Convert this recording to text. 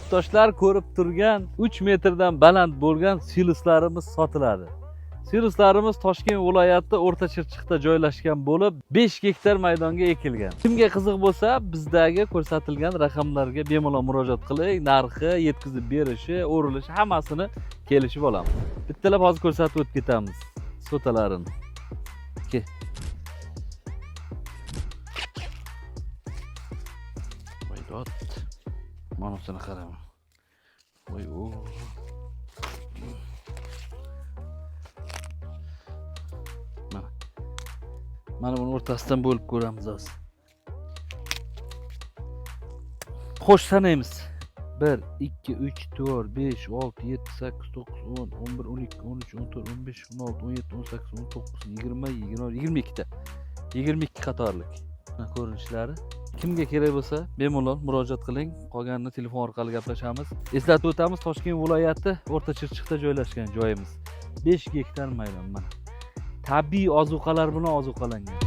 Yurtdoshlar ko'rib turgan 3 metrdan baland bo'lgan siloslarimiz sotiladi. Siloslarimiz Toshkent viloyati O'rta Chirchiqda joylashgan bo'lib, 5 gektar maydonga ekilgan. Kimga qiziq bo'lsa, bizdagi ko'rsatilgan raqamlarga bemalol murojaat qiling. Narxi, yetkazib berishi, o'rilishi hammasini kelishib olamiz. Bittalab hozir ko'rsatib o'tib ketamiz sotalarini. Voydot. Mana shuni qarang. Voy o. Mana buni o'rtasidan bo'lib ko'ramiz hozir. Xo'sh sanaymiz. 1 2 3 4 5 6 7 8 9 10 11 12 13 14 15 16 17 18 19 20 22 ta. 22 qatorlik. Mana ko'rinishlari. Kimga kerak bo'lsa, bemalol murojaat qiling. Qolganini telefon orqali gaplashamiz. Eslatib o'tamiz, Toshkent viloyati O'rta Chirchiqda joylashgan joyimiz. 5 gektar maydon mana. Tabiiy ozuqalar bilan ozuqalangan.